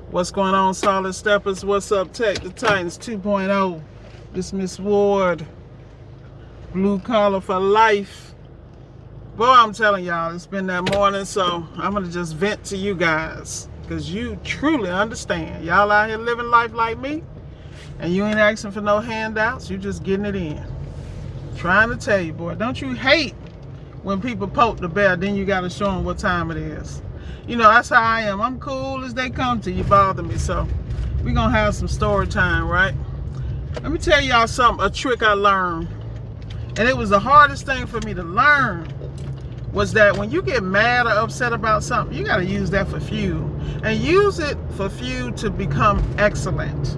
What's going on, Solid Steppers? What's up, Tech the Titans 2.0? This Miss Ward, blue collar for life. Boy, I'm telling y'all, it's been that morning, so I'm gonna just vent to you guys, because you truly understand. Y'all out here living life like me, and you ain't asking for no handouts, you just getting it in. Trying to tell you, boy, don't you hate when people poke the bear, then you gotta show them what time it is. You know, that's how I am. I'm cool as they come till you bother me. So we're gonna have some story time, right? Let me tell y'all something, a trick I learned. And it was the hardest thing for me to learn, was that when you get mad or upset about something, you gotta use that for fuel. And use it for fuel to become excellent.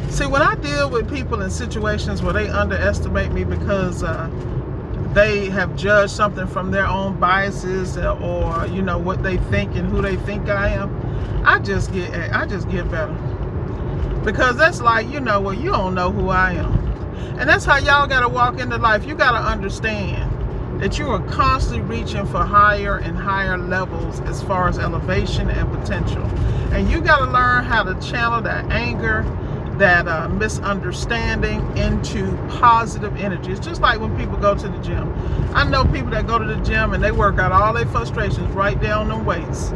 See, when I deal with people in situations where they underestimate me because they have judged something from their own biases, or you know what they think and who they think I am, I just get better, because that's like, you know, well, you don't know who I am. And that's how y'all gotta walk into life. You gotta understand that you are constantly reaching for higher and higher levels as far as elevation and potential, and you gotta learn how to channel that anger, that misunderstanding into positive energy. It's just like when people go to the gym. I know people that go to the gym and they work out all their frustrations right there on them weights,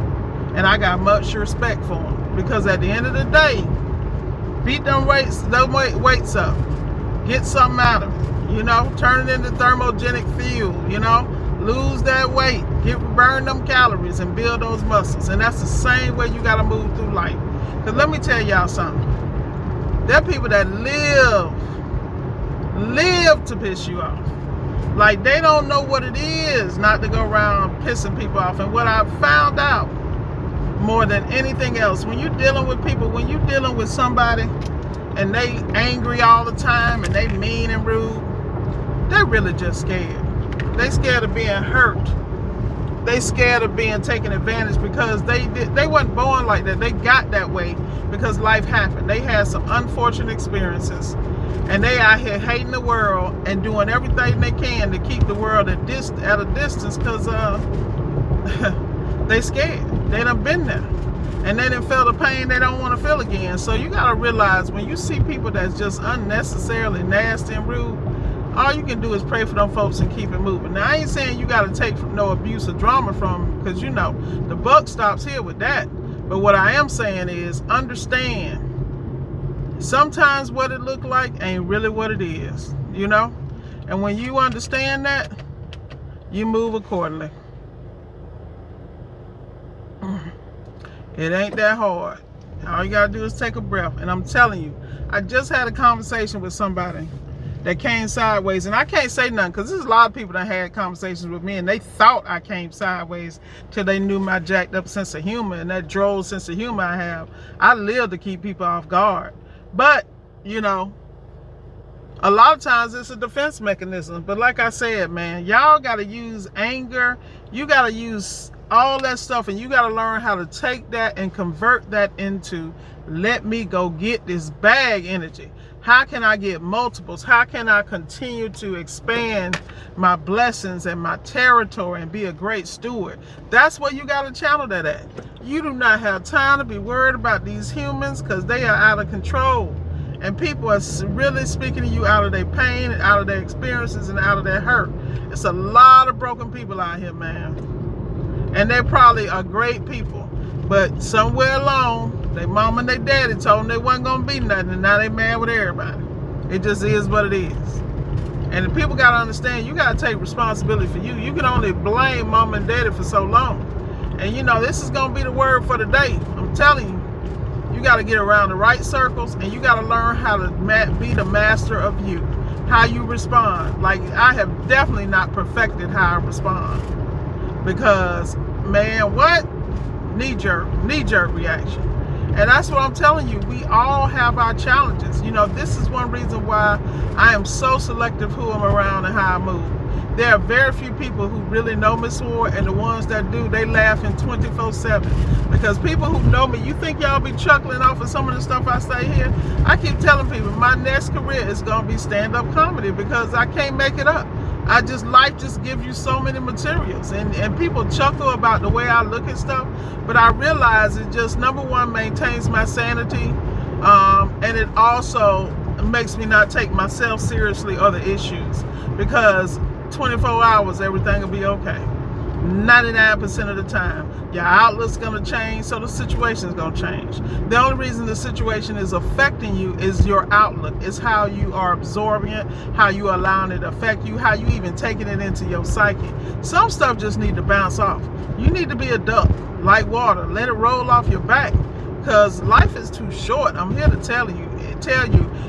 and I got much respect for them, because at the end of the day, beat them weights up, get something out of it, you know, turn it into thermogenic fuel, you know, lose that weight, burn them calories and build those muscles. And that's the same way you got to move through life. Because let me tell y'all something, there are people that live to piss you off. Like, they don't know what it is not to go around pissing people off. And what I found out more than anything else, when you're dealing with people, when you're dealing with somebody and they angry all the time and they mean and rude, they're really just scared. They scared of being hurt. They scared of being taken advantage, because they wasn't born like that. They got that way because life happened. They had some unfortunate experiences, and they out here hating the world and doing everything they can to keep the world at a distance, because they scared. They done been there, and they done feel the pain they don't want to feel again. So you gotta realize, when you see people that's just unnecessarily nasty and rude, all you can do is pray for them folks and keep it moving. Now, I ain't saying you got to take no abuse or drama from them, because, you know, the buck stops here with that. But what I am saying is, understand, sometimes what it look like ain't really what it is, you know? And when you understand that, you move accordingly. It ain't that hard. All you got to do is take a breath. And I'm telling you, I just had a conversation with somebody that came sideways, and I can't say nothing, because there's a lot of people that had conversations with me and they thought I came sideways till they knew my jacked up sense of humor, and that droll sense of humor I have. I live to keep people off guard, but you know, a lot of times it's a defense mechanism. But like I said, man, y'all got to use anger, you got to use all that stuff, and you got to learn how to take that and convert that into, let me go get this bag energy. How can I get multiples? How can I continue to expand my blessings and my territory and be a great steward? That's where you got to channel that at. You do not have time to be worried about these humans, because they are out of control. And people are really speaking to you out of their pain, and out of their experiences, and out of their hurt. It's a lot of broken people out here, man. And they probably are great people, but somewhere along, their mama and their daddy told them they wasn't gonna be nothing, and now they mad with everybody. It just is what it is. And the people gotta understand, you gotta take responsibility for you. You can only blame mama and daddy for so long. And you know, this is gonna be the word for the day. I'm telling you, you gotta get around the right circles, and you gotta learn how to be the master of you. How you respond. Like, I have definitely not perfected how I respond, because, man, what? Knee-jerk reaction. And that's what I'm telling you. We all have our challenges. You know, this is one reason why I am so selective who I'm around and how I move. There are very few people who really know Miss Ward, and the ones that do, they laughing 24/7. Because people who know me, you think y'all be chuckling off of some of the stuff I say here? I keep telling people my next career is going to be stand-up comedy, because I can't make it up. Life just gives you so many materials, and people chuckle about the way I look at stuff, but I realize it just, number one, maintains my sanity, and it also makes me not take myself seriously or the issues, because 24 hours everything will be okay. 99% of the time, your outlook's gonna change, so the situation's gonna change. The only reason the situation is affecting you is your outlook. It's how you are absorbing it, how you allowing it to affect you, how you even taking it into your psyche. Some stuff just need to bounce off. You need to be a duck, like water. Let it roll off your back, because life is too short. I'm here to tell you.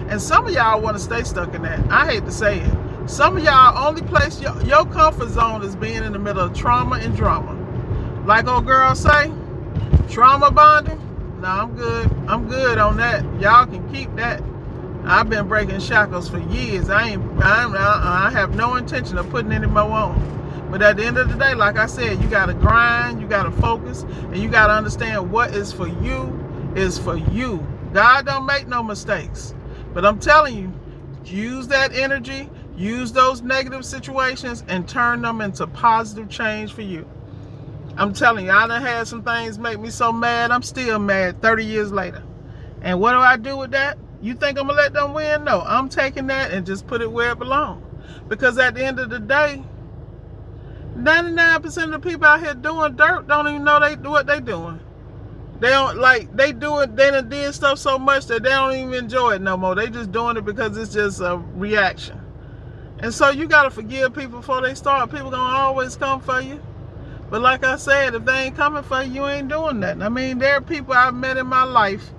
And some of y'all want to stay stuck in that. I hate to say it. Some of y'all only place your comfort zone is being in the middle of trauma and drama. Like old girl say, trauma bonding. No, I'm good. I'm good on that. Y'all can keep that. I've been breaking shackles for years. I have no intention of putting any more on. But at the end of the day, like I said, you gotta grind, you gotta focus, and you gotta understand what is for you is for you. God don't make no mistakes. But I'm telling you, use that energy, use those negative situations, and turn them into positive change for you. I'm telling you, I done had some things make me so mad. I'm still mad 30 years later. And what do I do with that? You think I'm gonna let them win? No, I'm taking that and just put it where it belongs. Because at the end of the day, 99% of the people out here doing dirt don't even know what they doing. They don't, like, they do it, they done did stuff so much that they don't even enjoy it no more. They just doing it because it's just a reaction. And so you got to forgive people before they start. People gonna always come for you. But like I said, if they ain't coming for you, you ain't doing nothing. I mean, there are people I've met in my life.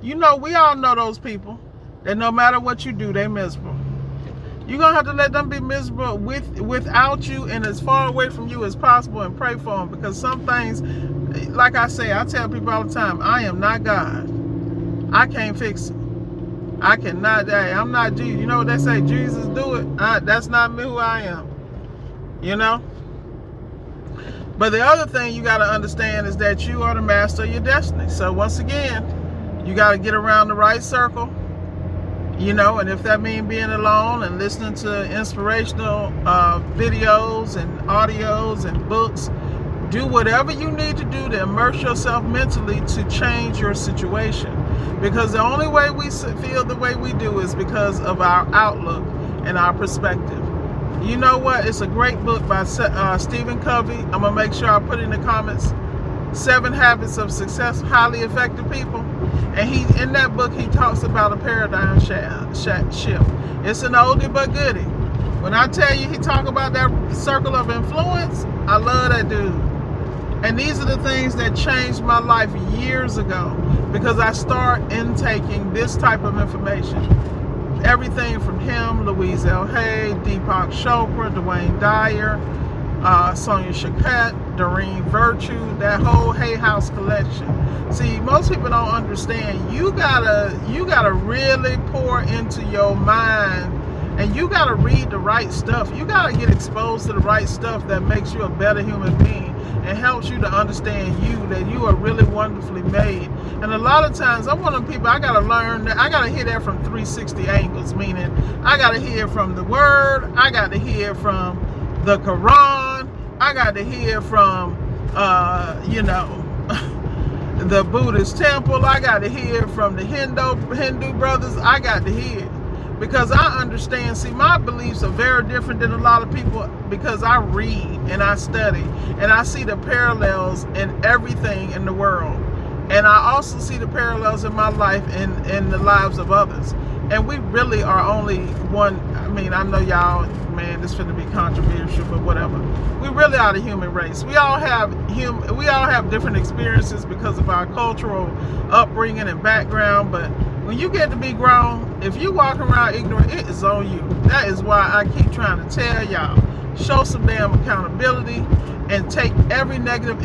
You know, we all know those people that no matter what you do, they miserable. You're going to have to let them be miserable without you and as far away from you as possible, and pray for them, because some things, like I say, I tell people all the time, I am not God. I can't fix it. I cannot. I'm not Jesus. You know what they say? Jesus do it. That's not me who I am. You know? But the other thing you got to understand is that you are the master of your destiny. So once again, you got to get around the right circle. You know, and if that means being alone and listening to inspirational videos and audios and books, do whatever you need to do to immerse yourself mentally to change your situation. Because the only way we feel the way we do is because of our outlook and our perspective. You know what? It's a great book by Stephen Covey. I'm going to make sure I put in the comments 7 Habits of Success, Highly Effective People. And in that book, he talks about a paradigm shift. It's an oldie but goodie. When I tell you he talk about that circle of influence, I love that dude. And these are the things that changed my life years ago, because I start intaking this type of information. Everything from him, Louise L. Hay, Deepak Chopra, Dwayne Dyer, Sonia Choquette, Doreen Virtue, that whole Hay House collection. See, most people don't understand. You gotta really pour into your mind, and you gotta read the right stuff. You gotta get exposed to the right stuff that makes you a better human being and helps you to understand that you are really wonderfully made. And a lot of times, I'm one of the people, I gotta learn that. I gotta hear that from 360 angles, meaning I gotta hear from the Word, I gotta hear from the Quran, I got to hear from, the Buddhist temple. I got to hear from the Hindu brothers. I got to hear, because I understand. See, my beliefs are very different than a lot of people, because I read and I study and I see the parallels in everything in the world. And I also see the parallels in my life and in the lives of others. And we really are only one. I mean, I know y'all, man, this is going to be controversial, but whatever. We really are the human race. We all have different experiences because of our cultural upbringing and background. But when you get to be grown, if you walk around ignorant, it is on you. That is why I keep trying to tell y'all, show some damn accountability and take every negative,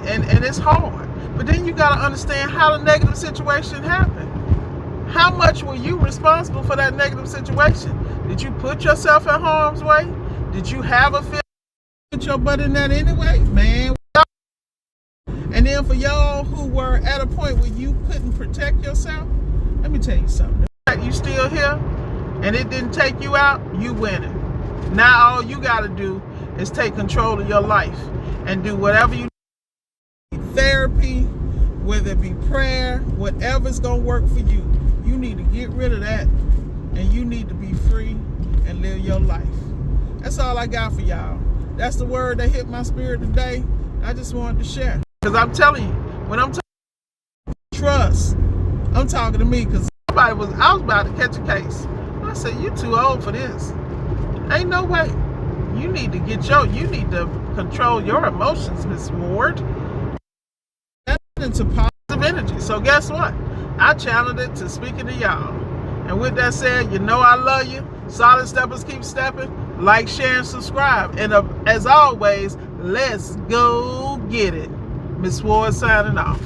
and it's hard. But then you got to understand how the negative situation happened. How much were you responsible for that negative situation? Did you put yourself in harm's way? Did you have a feeling put your butt in that anyway? Man. And then for y'all who were at a point where you couldn't protect yourself, let me tell you something. You still here and it didn't take you out, you winning. Now all you got to do is take control of your life and do whatever you need. Therapy, whether it be prayer, whatever's going to work for you. You need to get rid of that, and you need to be free and live your life. That's all I got for y'all. That's the word that hit my spirit today. I just wanted to share. Because I'm telling you, when I'm talking trust, I'm talking to me, because I was about to catch a case. I said, you too old for this. Ain't no way. You need to you need to control your emotions, Miss Ward. That's into positive energy. So guess what? I channeled it to speaking to y'all. And with that said, you know I love you. Solid steppers keep stepping. Like, share, and subscribe. And as always, let's go get it. Miss Ward signing off.